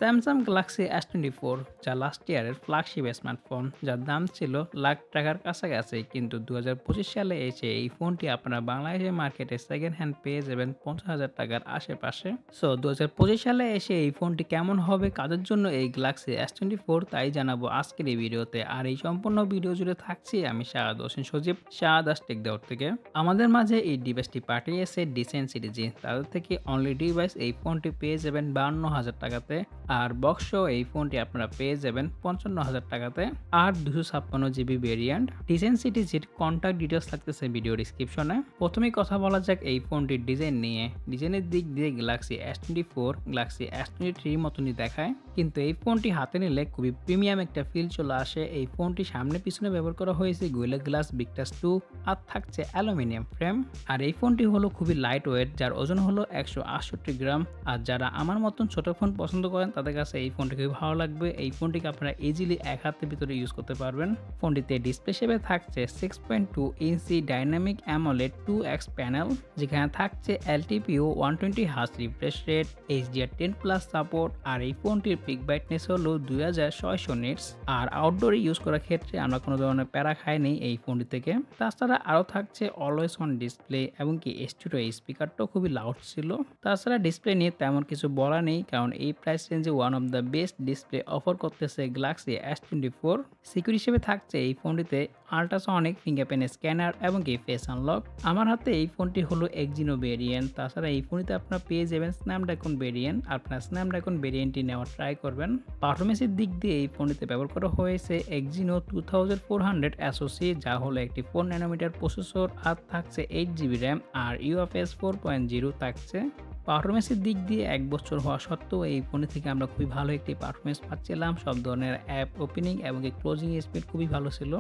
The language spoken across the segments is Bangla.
স্যামসাং গ্যালাক্সি S24 যা লাস্ট ইয়ারের ফ্ল্যাগশিপ স্মার্টফোন, যার দাম ছিল লাখ টাকার কাছাকাছি, কিন্তু 2025 সালে এসে এই ফোনটি আপনারা বাংলাদেশের মার্কেটে সেকেন্ড হ্যান্ড পেয়ে যাবেন 50,000 টাকার আশেপাশে। সো 2025 সালে এসে এই ফোনটি কেমন হবে, কাদের জন্য এই গ্যালাক্সি S24, তাই জানাবো আজকের এই ভিডিওতে। আর এই সম্পূর্ণ ভিডিও জুড়ে থাকছি আমি শাহাদ হোসেন সজীব, শাহাদাস টেক দেওয়ার থেকে। আমাদের মাঝে এই ডিভাইসটি পাঠিয়েছে ডিসেন্ট সিরিজি, তাদের থেকে অনলি ডিভাইস এই ফোনটি পেয়ে যাবেন 52,000 টাকাতে, আর বক্স এই ফোনটি আপনারা পেয়ে যাবেন 55,000 টাকাতে, আর 256 GB ভেরিয়েন্ট। ডিজাইন সিটিজির কন্ট্যাক্ট ডিটেলস থাকতেছে ভিডিও ডিসক্রিপশনে। প্রথমেই কথা বলা যাক এই ফোনটির ডিজাইন নিয়ে। ডিজাইনের দিক দিয়ে গ্যালাক্সি S24 গ্যালাক্সি S23 মতনই দেখায়, কিন্তু এই ফোনটি হাতে নিলে খুবই প্রিমিয়াম একটা ফিল চলে আসে। এই ফোনটি সামনে পিছনে ব্যবহার করা হয়েছে গোরিলা গ্লাস ভিক্টাস 2, আর থাকছে অ্যালুমিনিয়াম ফ্রেম। আর এই ফোনটি হলো খুবই লাইট ওয়েট, যার ওজন হলো 168 গ্রাম। আর যারা আমার মতন ছোট ফোন পছন্দ করেন তাদের কাছে এই ফোনটি খুবই ভালো লাগবে। এই ফোনটিকে আপনারা ইজিলি এক হাতের ভিতরে ইউজ করতে পারবেন। ফোনটিতে ডিসপ্লে হিসেবে থাকছে 6.2 ইঞ্চি ডাইনামিক অ্যামোলেড 2x প্যানেল, যেখানে থাকছে LTPO 120 hertz refresh rate, HDR10+ support. আর এই ফোনটির পিক ব্রাইটনেস হলো 2600 নিটস। আর আউটডোরে ইউজ করার ক্ষেত্রে আমরা কোনো ধরনের প্যারা খাইনি এই ফোনটি থেকে। তাছাড়া আরও থাকছে অলওয়েজ অন ডিসপ্লে, এবং কি স্টুডিও স্পিকারটাও খুবই লাউড ছিল। তাছাড়া ডিসপ্লে নিয়ে তেমন কিছু বলা নেই, কারণ এই প্রাইস রেঞ্জে one of the best display offer করতেছে গ্যালাক্সি S24। সিকিউরিটি হিসেবে থাকছে এই ফোনটিতে আল্ট্রাসনিক ফিঙ্গারপ্রিন্ট স্ক্যানার এবং কি ফেস আনলক। আমার হাতে এই ফোনটি হলো এক্সিনো ভেরিয়েন্ট। তাছাড়া এই ফোনটিতে আপনারা পেয়ে যাবেন স্ন্যাপড্রাগন ভেরিয়েন্ট। আপনারা স্ন্যাপড্রাগন ভেরিয়েন্টটি নেওয়ার ট্রাই করবেন। পারফরমেন্সের দিক দিয়ে এই ফোনটিতে ব্যবহার করা হয়েছে এক্সিনো 2400 SoC, যা হলো একটি 4 ন্যানোমিটার প্রসেসর, আর থাকছে 8GB র্যাম, আর UFS 4.0 থাকছে। পারফরমেন্সের দিক দিয়ে 1 বছর হওয়া সত্ত্বেও এই ফোনে থেকে আমরা খুবই ভালো একটি পারফরমেন্স পাচ্ছিলাম। সব ধরনের অ্যাপ ওপেনিং এবং ক্লোজিং স্পিড খুবই ভালো ছিল,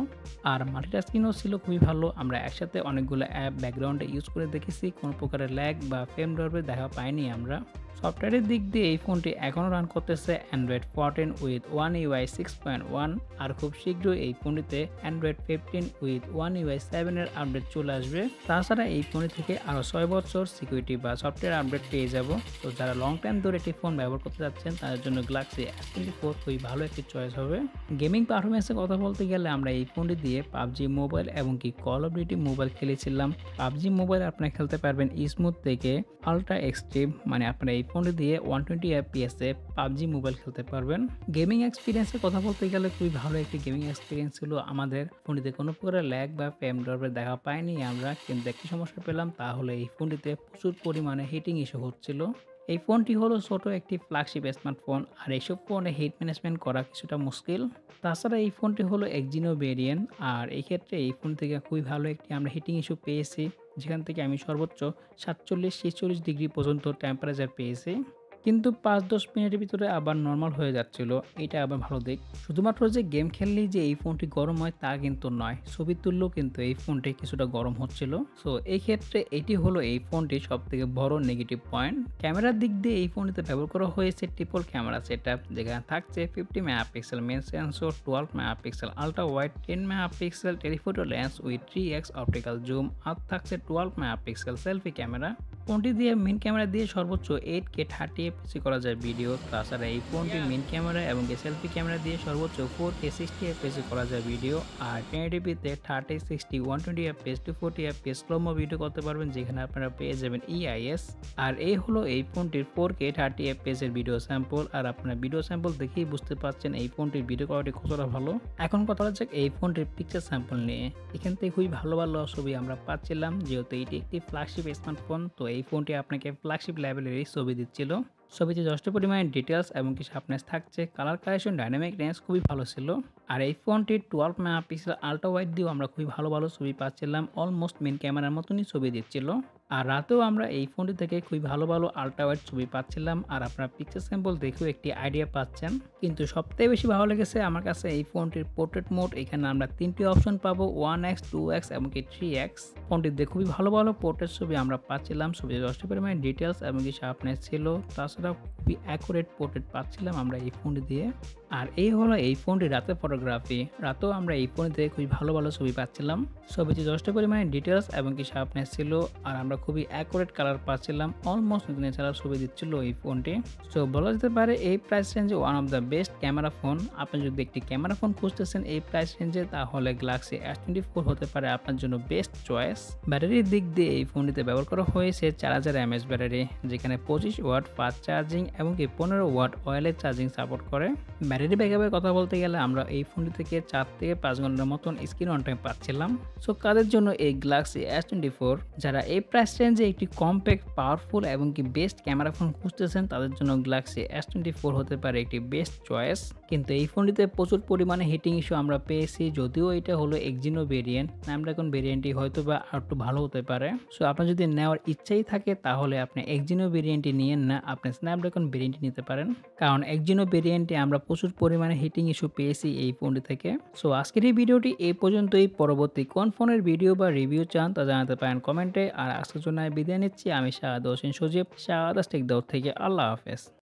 আর মাল্টিটাস্কিংও ছিল খুবই ভালো। আমরা একসাথে অনেকগুলো অ্যাপ ব্যাকগ্রাউন্ডে ইউজ করে দেখেছি, কোনো প্রকারের ল্যাগ বা ফ্রেম ড্রপের দেখা পাইনি আমরা। সফটওয়্যারের দিক দিয়ে এই ফোনটি এখনও রান করতেছে Android 14 উইথ One UI 6.1, আর খুব শীঘ্রই এই ফোনটিতে Android 15 উইথ One UI 7 এর আপডেট চলে আসবে। তাছাড়া এই ফোনটি থেকে আরও 6 বছর সিকিউরিটি বা সফটওয়্যার আপডেট পেয়ে যাব। তো যারা লং টাইম ধরে একটি ফোন ব্যবহার করতে যাচ্ছেন তাদের জন্য গ্যালাক্সি S24 খুবই ভালো একটি চয়েস হবে। গেমিং পারফরমেন্সের কথা বলতে গেলে আমরা এই ফোনটি দিয়ে পাবজি মোবাইল এবং কি কল অফ ডিউটি মোবাইল খেলেছিলাম। পাবজি মোবাইল আপনারা খেলতে পারবেন স্মুথ থেকে আলট্রা এক্সট্রিম, মানে আপনারা এই ফোনটি দিয়ে 120 FPS এ পাবজি মোবাইল খেলতে পারবেন। গেমিং এক্সপিরিয়েন্সের কথা বলতে গেলে খুবই ভালো একটি গেমিং এক্সপিরিয়েন্স ছিল আমাদের। ফোনটিতে কোনো প্রকার ল্যাগ বা ফ্রেম ড্রপের দেখা পাইনি আমরা, কিন্তু একটি সমস্যা পেলাম, তা হলো এই ফোনটিতে প্রচুর পরিমাণে হিটিং ইস্যু হচ্ছিল। এই ফোনটি হলো ছোট একটি ফ্ল্যাগশিপ স্মার্টফোন, আর এইসব ফোনে হিট ম্যানেজমেন্ট করা কিছুটা মুশকিল। তাছাড়া এই ফোনটি হলো এক্সিনো ভেরিয়েন্ট, আর এই ক্ষেত্রে এই ফোন থেকে খুবই ভালো একটি আমরা হিটিং ইস্যু পেয়েছি, যেখান থেকে আমি সর্বোচ্চ 47-46 ডিগ্রি পর্যন্ত টেম্পারেচার পেয়েছি, কিন্তু 5-10 মিনিটের ভিতরে আবার নর্মাল হয়ে যাচ্ছিল। এটা আবার ভালো দিক। শুধুমাত্র যে গেম খেললেই যে এই ফোনটি গরম হয় তা কিন্তু নয়, ছবি তুললেও কিন্তু এই ফোনটি কিছুটা গরম হচ্ছিল। সো এই ক্ষেত্রে এটি হলো এই ফোনটির সব থেকে বড় নেগেটিভ পয়েন্ট। ক্যামেরার দিক দিয়ে এই ফোনটিতে ব্যবহার করা হয়েছে ট্রিপল ক্যামেরা সেটআপ, যেখানে থাকছে 50 megapixel main sensor, 12 megapixel ultra wide, 10 megapixel telephoto lens with 3x optical zoom, আর থাকছে 12 মেগাপিক্সেল সেলফি ক্যামেরা। ফোনটি দিয়ে মেইন ক্যামেরা দিয়ে সর্বোচ্চ 8K 30fps করা যায় ভিডিও। তাছাড়া এই ফোনটি মেইন ক্যামেরা এবং সেলফি ক্যামেরা দিয়ে সর্বোচ্চ 4K 60fps করা যায় ভিডিও, আর 1080p-তে 30, 60, 120fps, 240fps স্লোমো ভিডিও করতে পারবেন, যেখানে আপনারা পেয়ে যাবেন EIS। আর এই হলো এই ফোনটির 4K 30fps এর ভিডিও স্যাম্পল, আর আপনারা ভিডিও স্যাম্পল দেখেই বুঝতে পারছেন এই ফোনটির ভিডিও কোয়ালিটি কতটা ভালো। এখন কথা হচ্ছে এই ফোনটির পিকচার স্যাম্পল নিয়ে। এখান থেকে খুবই ভালো ভালো ছবি আমরা পাচ্ছিলাম, যেহেতু এটি একটি ফ্ল্যাগশিপ স্মার্টফোন। তো এই ফোনটি আপনাকে ফ্ল্যাগশিপ লেভেলেরই ছবি দিচ্ছিল। ছবিতে যথেষ্ট পরিমাণে ডিটেলস এবং কি শার্পনেস থাকছে। কালার কালেকশন, ডাইনামিক রেঞ্জ খুবই ভালো ছিল। আর এই ফোনটির 12 মেগাপিক্সেল আলট্রা ওয়াইড দিয়েও আমরা খুবই ভালো ভালো ছবি পাচ্ছিলাম, অলমোস্ট মেন ক্যামেরার মতনই ছবি দিচ্ছিল। আর রাতেও আমরা এই ফোনটি থেকে খুবই ভালো ভালো আলট্রা ওয়াইড ছবি পাচ্ছিলাম, আর আপনারা পিকচার স্যাম্পল দেখেও একটি আইডিয়া পাচ্ছেন। কিন্তু সবথেকে বেশি ভালো লেগেছে আমার কাছে এই ফোনটির পোর্ট্রেট মোড। এখানে আমরা 3টি অপশন পাবো, 1x, 2x এবং কি 3x। ফোনটিতে খুবই ভালো ভালো পোর্ট্রেট ছবি আমরা পাচ্ছিলাম। ছবিতে যথেষ্ট পরিমাণে ডিটেলস এবং কি শার্পনেস ছিল। তাছাড়া খুবই অ্যাকুরেট পোর্ট্রেট পাচ্ছিলাম আমরা এই ফোনটি দিয়ে। আর এই হলো এই ফোনটি রাতের ফটোগ্রাফি। রাতেও আমরা এই ফোনটিতে খুবই ভালো, ভালো ছবি পাচ্ছিলাম। ছবিতে যথেষ্ট পরিমাণে ডিটেইলস এবং কি শার্পনেস ছিল। আর আমরা খুবই অ্যাকুরেট কালার পাচ্ছিলাম। অলমোস্ট ন্যাচারাল ছবি দিচ্ছিল এই ফোনটি। সো বলা যেতে পারে এই প্রাইস রেঞ্জে one of the best camera phone. আপনি যদি একটি ক্যামেরা ফোন খুঁজতেছেন এই প্রাইস রেঞ্জে, তাহলে গ্যালাক্সি S24 হতে পারে আপনার জন্য বেস্ট চয়েস। ব্যাটারির দিক দিয়ে এই ফোনটিতে ব্যবহার করা হয়েছে 4000 mAh ব্যাটারি, যেখানে 25 ওয়াট ফাস্ট চার্জিং এবং কি 15 ওয়াট ওয়্যারলেস চার্জিং সাপোর্ট করে। ব্যাটারি ব্যাকআপের কথা বলতে গেলে আমরা এই ফোনটি থেকে 4 থেকে 5 ঘন্টার মতন স্ক্রিন অন টাইম পাচ্ছিলাম। সো কাদের জন্য এই গ্যালাক্সি S24? যারা এই প্রাইস রেঞ্জে একটি কম্প্যাক্ট, পাওয়ারফুল এবং কি বেস্ট ক্যামেরা ফোন খুঁজতেছেন, তাদের জন্য গ্যালাক্সি S24 হতে পারে একটি বেস্ট চয়েস। কিন্তু এই ফোনটিতে প্রচুর পরিমাণে হিটিং ইস্যু আমরা পেয়েছি। যদিও এটা হলো এক্সিনো ভেরিয়েন্ট, স্ন্যাপড্রাগন ভেরিয়েন্টটি হয়তো বা আর একটু ভালো হতে পারে। সো আপনার যদি নেওয়ার ইচ্ছাই থাকে, তাহলে আপনি এক্সিনো ভেরিয়েন্টটি নিয়েন না, আপনি স্ন্যাপড্রাগন ভেরিয়েন্টটি নিতে পারেন। কারণ এক্সিনো ভেরিয়েন্টে আমরা প্রচুর পরিমাণে হিটিং ইস্যু পেয়েছি এই ফোনটি থেকে। সো আজকের এই ভিডিওটি এই পর্যন্তই। পরবর্তী কোন ফোনের ভিডিও বা রিভিউ চান তা জানাতে পারেন কমেন্টে। আর আজকের জন্য বিদায় নিচ্ছি। আমি শাহাদ হোসেন সজীব, শাহাদ টেক দাউদ থেকে। আল্লাহ হাফেজ।